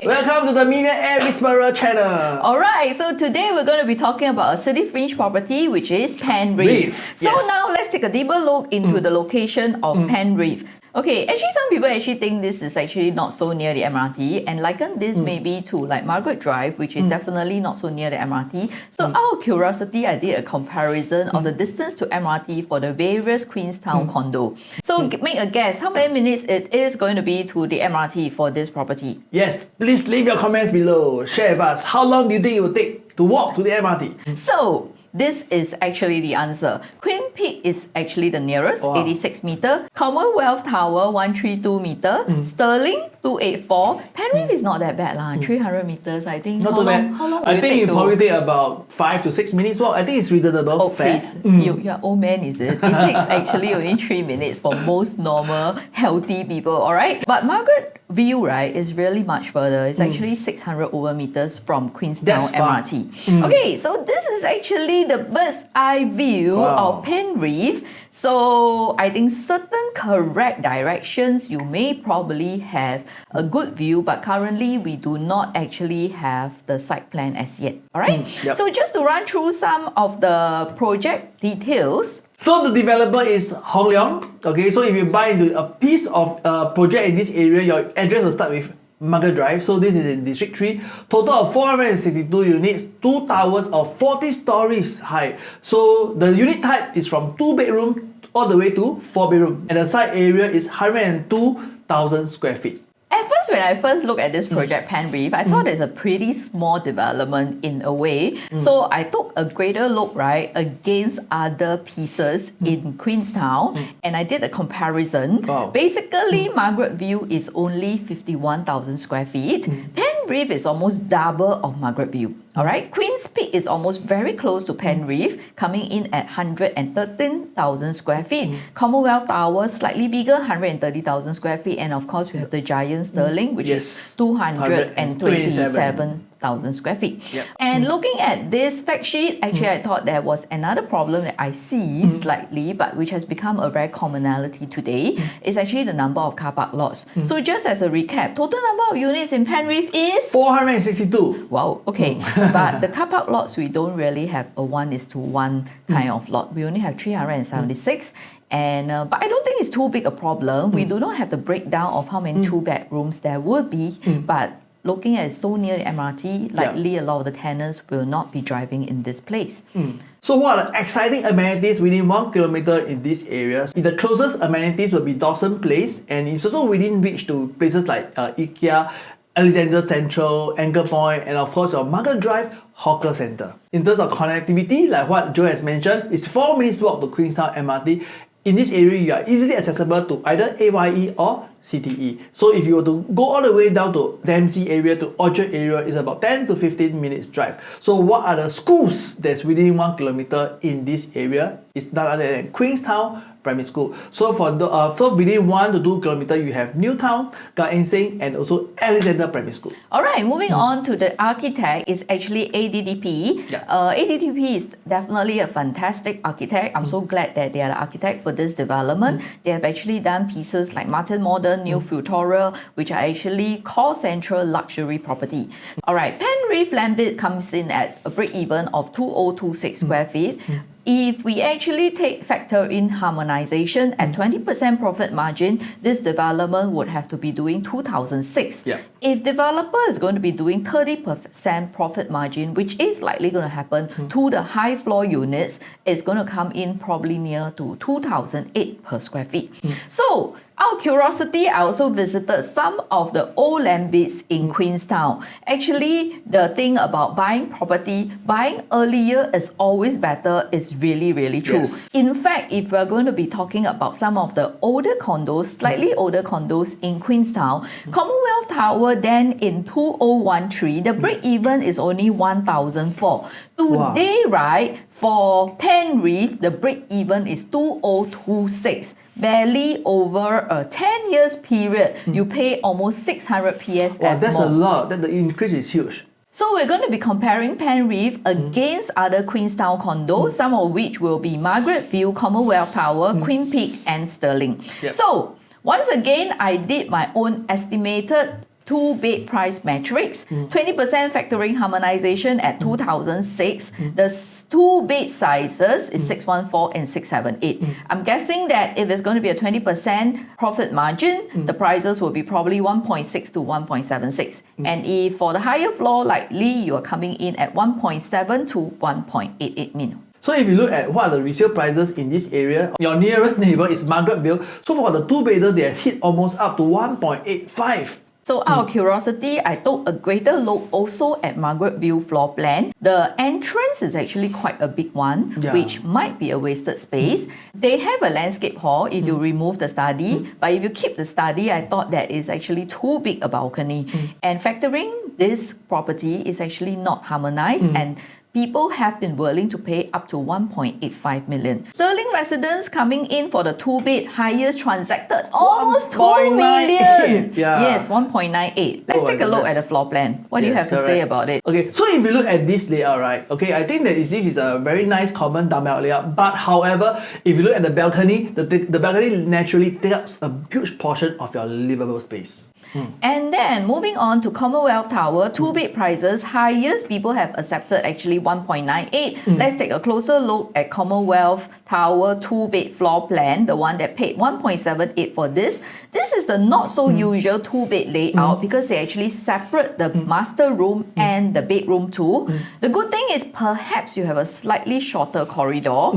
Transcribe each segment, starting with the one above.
Welcome to the Millionaire Whisperer channel. Alright, so today we're going to be talking about a city fringe property which is Penrith. So yes. now let's take a deeper look into the location of Penrith. Okay, actually some people actually think this is actually not so near the MRT and liken this maybe to like Margaret Drive, which is definitely not so near the MRT. So out of curiosity, I did a comparison of the distance to MRT for the various Queenstown condo. So make a guess, how many minutes it is going to be to the MRT for this property? Yes, please leave your comments below. Share with us. How long do you think it will take to walk to the MRT? So, this is actually the answer. Queen Peak is actually the nearest, 86 meter. Commonwealth Tower, 132 meter. Stirling, 284. Penrith is not that bad, 300 meters. I think. Not too bad. How long I think it probably take about 5 to 6 minutes walk. I think it's reasonable. Oh, please. You're old man, is it? It takes actually only 3 minutes for most normal, healthy people, alright? But Margaret View, right, is really much further. It's actually 600 over meters from Queenstown MRT. Okay, so this is actually the bird's eye view of Penrith. So I think certain correct directions you may probably have a good view, but currently we do not actually have the site plan as yet. Alright? So just to run through some of the project details. So the developer is Hong Leong. Okay, so if you buy into a piece of project in this area, your address will start with Margaret Drive. So this is in District 3. Total of 462 units, 2 towers of 40 stories high. So the unit type is from 2 bedroom all the way to 4 bedroom. And the site area is 102,000 square feet. At first, when I first looked at this project, Penrith, I thought it's a pretty small development in a way. So I took a greater look, right, against other pieces in Queenstown, and I did a comparison. Basically, Margaret View is only 51,000 square feet. Penrith is almost double of Margaret View. Alright, Queen's Peak is almost very close to Penrith, coming in at 113,000 square feet. Commonwealth Tower, slightly bigger, 130,000 square feet. And of course, we have the giant Stirling, which is 227,000 square feet. And looking at this fact sheet, actually I thought there was another problem that I see slightly, but which has become a very commonality today, is actually the number of car park lots. So just as a recap, total number of units in Penrith is 462. Wow, okay. But the car park lots, we don't really have a 1:1 kind of lot. We only have 376. And but I don't think it's too big a problem. We do not have the breakdown of how many 2 bedrooms there would be. But looking at it so near the MRT, likely a lot of the tenants will not be driving in this place. So what are the exciting amenities within 1 kilometer in this area? The closest amenities will be Dawson Place, and it's also within reach to places like IKEA, Alexander Central, Anchor Point, and of course your Margaret Drive Hawker Centre. In terms of connectivity, like what Joe has mentioned, it's 4 minutes walk to Queenstown MRT. In this area, you are easily accessible to either AYE or CTE. So if you were to go all the way down to Dempsey area to Orchard area, it's about 10 to 15 minutes drive. So what are the schools that's within 1 kilometer in this area? It's none other than Queenstown Primary School. So for the within 1 to 2 kilometer, you have Newtown, Gan Eng Seng, and also Alexander Primary School. Alright, moving on to the architect is actually ADDP. ADDP is definitely a fantastic architect. I'm so glad that they are the architect for this development. They have actually done pieces like Martin Modern, New Futura, which are actually core central luxury property. Alright, Penrith land bid comes in at a break even of 2026 square feet. If we actually factor in harmonization at 20% profit margin, this development would have to be doing 2006. If developer is going to be doing 30% profit margin, which is likely going to happen to the high floor units, it's going to come in probably near to 2008 per square feet. So out of curiosity, I also visited some of the old land bits in Queenstown. Actually, the thing about buying property, buying earlier is always better is really, really true. In fact, if we're going to be talking about some of the older condos, slightly older condos in Queenstown, Commonwealth Tower then in 2013, the break-even is only 1,004. Today, right, for Penrith, the break-even is 2026. Barely over a 10 years period, you pay almost 600 PSF more. That's a lot. The increase is huge. So we're going to be comparing Penrith against other Queenstown condos, some of which will be Margaret View, Commonwealth Tower, Queen Peak, and Stirling. So once again, I did my own estimated two-bed price matrix, 20% factoring harmonization at 2006. The two-bed sizes is 614 and 678. I'm guessing that if it's going to be a 20% profit margin, the prices will be probably 1.6 to 1.76. And if for the higher floor, like Lee, you are coming in at 1.7 to 1.88 million. So if you look at what are the resale prices in this area, your nearest neighbor is Margaretville. So for the two-bedder, they have hit almost up to 1.85. So out of curiosity, I took a greater look also at Margaretville floor plan. The entrance is actually quite a big one, which might be a wasted space. They have a landscape hall if you remove the study, but if you keep the study, I thought that is actually too big a balcony. And factoring this property is actually not harmonized, and people have been willing to pay up to 1.85 million. Sterling residents coming in for the two-bed highest transacted, almost 2 million. Yes, 1.98. Let's take a look at the floor plan. What do you have to say about it? Okay, so if you look at this layout, right? Okay, I think that this is a very nice common dumbbell layout. But however, if you look at the balcony, the balcony naturally takes up a huge portion of your livable space. And then moving on to Commonwealth Tower, two-bed prices, highest people have accepted actually 1.98. Let's take a closer look at Commonwealth Tower two-bed floor plan, the one that paid 1.78 for this. This is the not so usual two-bed layout because they actually separate the master room and the bedroom too. The good thing is perhaps you have a slightly shorter corridor.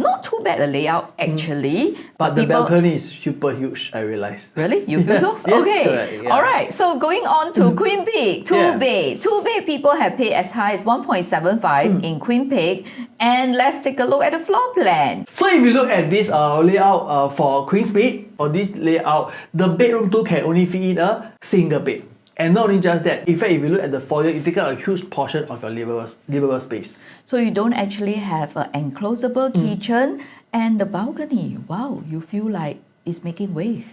Not too bad a layout actually. But the balcony is super huge, I realized. Really? You feel so? Yes, okay. Correct, yeah. Alright, so going on to Queen Peak, two-bed. Two-bed people have paid as high as 1.75 in Queen Peak. And let's take a look at the floor plan. So if you look at this layout for Queen's Peak, or this layout, the bedroom too can only fit in a single bed. And not only just that, in fact, if you look at the foyer, it takes up a huge portion of your livable space. So you don't actually have an enclosable kitchen and the balcony. Wow, you feel like it's making wave.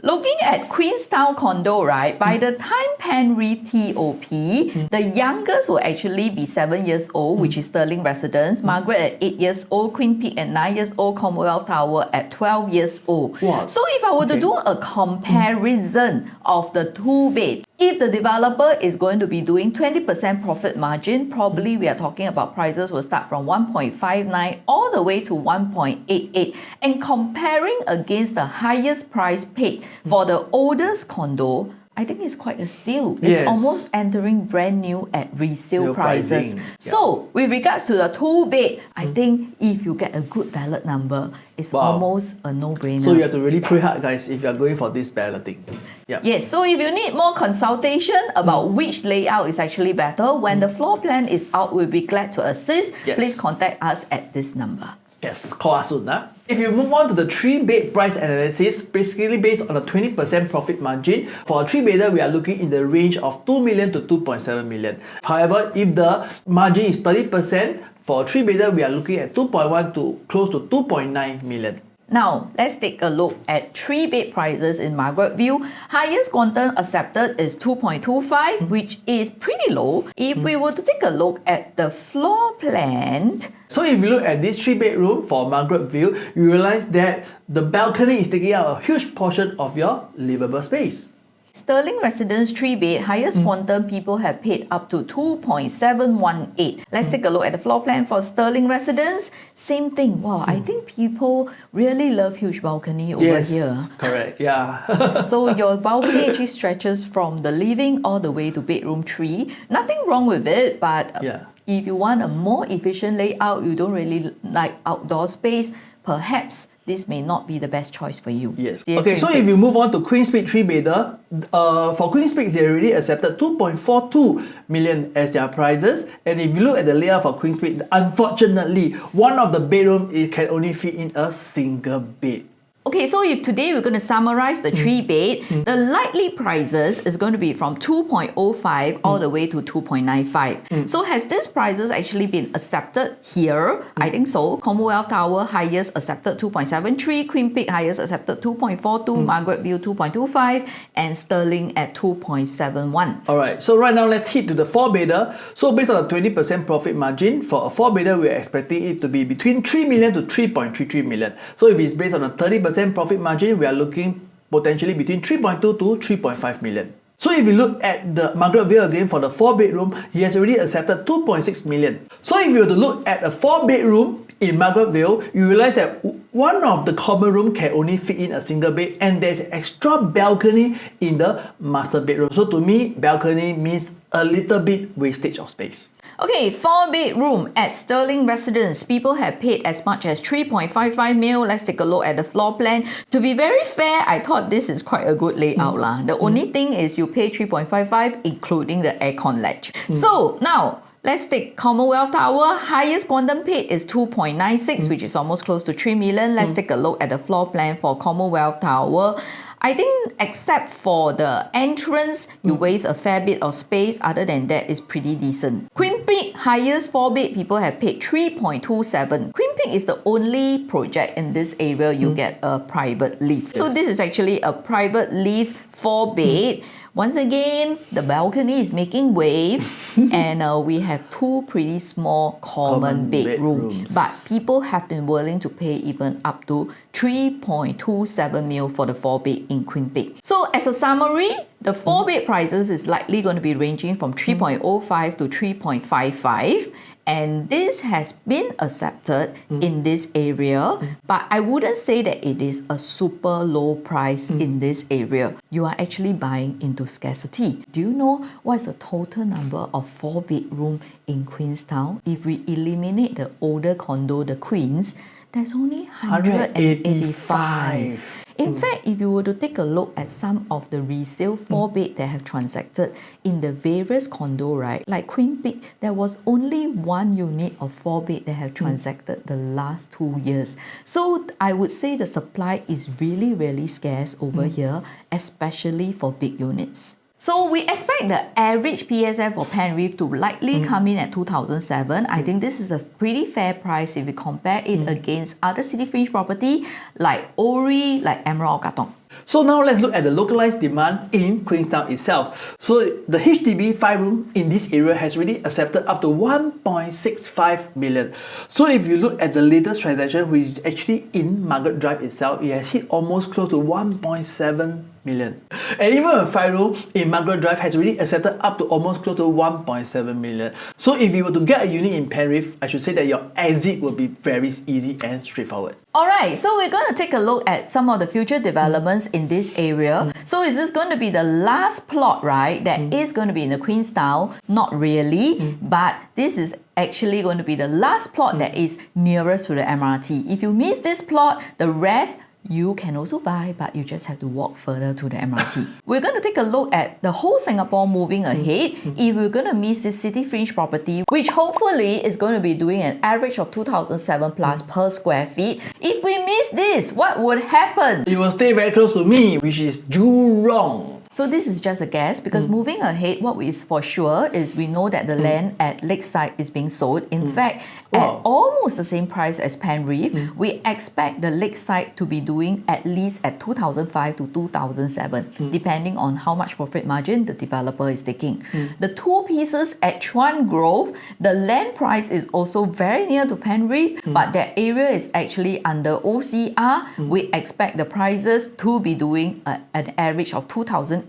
Looking at Queenstown condo, right, by the time Penrith TOP, the youngest will actually be 7 years old, which is Sterling residents, Margaret at 8 years old, Queen Peak at 9 years old, Commonwealth Tower at 12 years old. Wow. So if I were to do a comparison of the two bed, if the developer is going to be doing 20% profit margin, probably we are talking about prices will start from 1.59 all the way to 1.88. And comparing against the highest price paid for the oldest condo, I think it's quite a steal. It's almost entering brand new at resale prices. So with regards to the two-bed, I think if you get a good ballot number, it's almost a no-brainer. So you have to really pray hard, guys, if you are going for this balloting. Yes, so if you need more consultation about which layout is actually better, when the floor plan is out, we'll be glad to assist. Please contact us at this number. Yes, call us soon. If you move on to the three-bed price analysis, basically based on a 20% profit margin, for a three-bedder, we are looking in the range of 2 million to 2.7 million. However, if the margin is 30%, for a three-bedder, we are looking at 2.1 to close to 2.9 million. Now, let's take a look at three-bed prices in Margaretville. Highest quantum accepted is 2.25, which is pretty low. If we were to take a look at the floor plan, so if you look at this three-bedroom for Margaretville, you realize that the balcony is taking up a huge portion of your livable space. Sterling residence 3-bed, highest quantum people have paid up to 2.718. Let's take a look at the floor plan for Sterling residence. Same thing. Wow, I think people really love huge balcony over here. Correct. Yeah. So your balcony actually stretches from the living all the way to bedroom 3. Nothing wrong with it, but if you want a more efficient layout, you don't really like outdoor space, perhaps this may not be the best choice for you. Yes. Okay, so if you move on to Queen's Peak 3-bedder, for Queen's Peak, they already accepted 2.42 million as their prices. And if you look at the layout for Queen's Peak, unfortunately, one of the bedroom can only fit in a single bed. Okay, so if today we're going to summarize the 3-bed, the likely prices is going to be from 2.05 all the way to 2.95. So has these prices actually been accepted here? I think so. Commonwealth Tower highest accepted 2.73, Queen Peak highest accepted 2.42, Margaretville 2.25, and Sterling at 2.71. Alright, so right now let's hit to the 4-bedder. So based on a 20% profit margin, for a 4-bedder, we're expecting it to be between 3 million to 3.33 million. So if it's based on a 30% profit margin, we are looking potentially between 3.2 to 3.5 million. So if you look at the Margaret Vale again for the 4-bedroom, he has already accepted 2.6 million. So if you were to look at a 4-bedroom in Margaret Vale, you realize that one of the common room can only fit in a single bed, and there's an extra balcony in the master bedroom. So to me, balcony means a little bit wastage of space. Okay, 4-bedroom at Sterling Residence. People have paid as much as 3.55 mil. Let's take a look at the floor plan. To be very fair, I thought this is quite a good layout. The only thing is you pay 3.55 including the aircon ledge. So now, let's take Commonwealth Tower. Highest quantum paid is 2.96, which is almost close to 3 million. Let's take a look at the floor plan for Commonwealth Tower. I think except for the entrance, you waste a fair bit of space. Other than that, it's pretty decent. Queen Peak, highest 4-bed, people have paid 3.27. Queen Peak is the only project in this area you get a private lift. So this is actually a private lift 4-bed. Once again, the balcony is making waves and we have 2 pretty small common bedrooms. But people have been willing to pay even up to 3.27 mil for the 4-bed in Queen Peak. So as a summary, the 4-bed prices is likely going to be ranging from 3.05 to 3.55. And this has been accepted in this area, but I wouldn't say that it is a super low price in this area. You are actually buying into scarcity. Do you know what is the total number of 4-bedroom in Queenstown? If we eliminate the older condo, the Queens, there's only 185. In fact, if you were to take a look at some of the resale 4-bed that have transacted in the various condo, right? Like Queen Peak, there was only 1 unit of 4-bed that have transacted the last 2 years. So I would say the supply is really, really scarce over here, especially for big units. So we expect the average PSF for Penrith to likely come in at 2007. I think this is a pretty fair price if we compare it against other city fringe property like Ori, like Emerald or Katong. So now let's look at the localized demand in Queenstown itself. So the HDB 5-room in this area has already accepted up to 1.65 million. So if you look at the latest transaction, which is actually in Margaret Drive itself, it has hit almost close to 1.7 million. And even a 5-room in Margaret Drive has already accepted up to almost close to 1.7 million. So if you were to get a unit in Penrith, I should say that your exit will be very easy and straightforward. Alright, so we're going to take a look at some of the future developments in this area. So is this going to be the last plot, right, that is going to be in the Queenstown? Not really, but this is actually going to be the last plot that is nearest to the MRT. If you miss this plot, the rest you can also buy, but you just have to walk further to the MRT. We're going to take a look at the whole Singapore moving ahead. If we're going to miss this city fringe property, which hopefully is going to be doing an average of 2007 plus per square feet. If we miss this, what would happen? You will stay very close to me, which is Jurong. So this is just a guess because moving ahead, what is for sure is we know that the land at Lakeside is being sold. In fact, at almost the same price as Penrith, we expect the Lakeside to be doing at least at 2005 to 2007, depending on how much profit margin the developer is taking. The 2 pieces at Chuan Grove, the land price is also very near to Penrith, but that area is actually under OCR. We expect the prices to be doing an average of 2008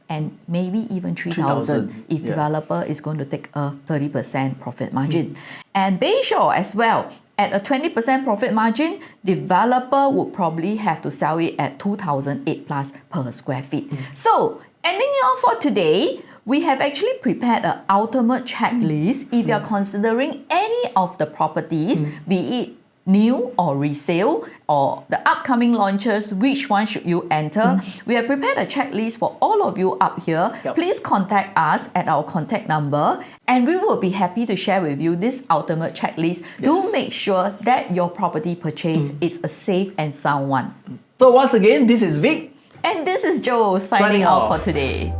and maybe even 3,000 if developer is going to take a 30% profit margin. And Bayshore as well, at a 20% profit margin, developer would probably have to sell it at 2,008 plus per square feet. So ending it off for today, we have actually prepared an ultimate checklist if you are considering any of the properties, be it new or resale or the upcoming launches, which one should you enter? We have prepared a checklist for all of you up here. Please contact us at our contact number and we will be happy to share with you this ultimate checklist to make sure that your property purchase is a safe and sound one. So once again, this is Vic. And this is Joe signing off for today.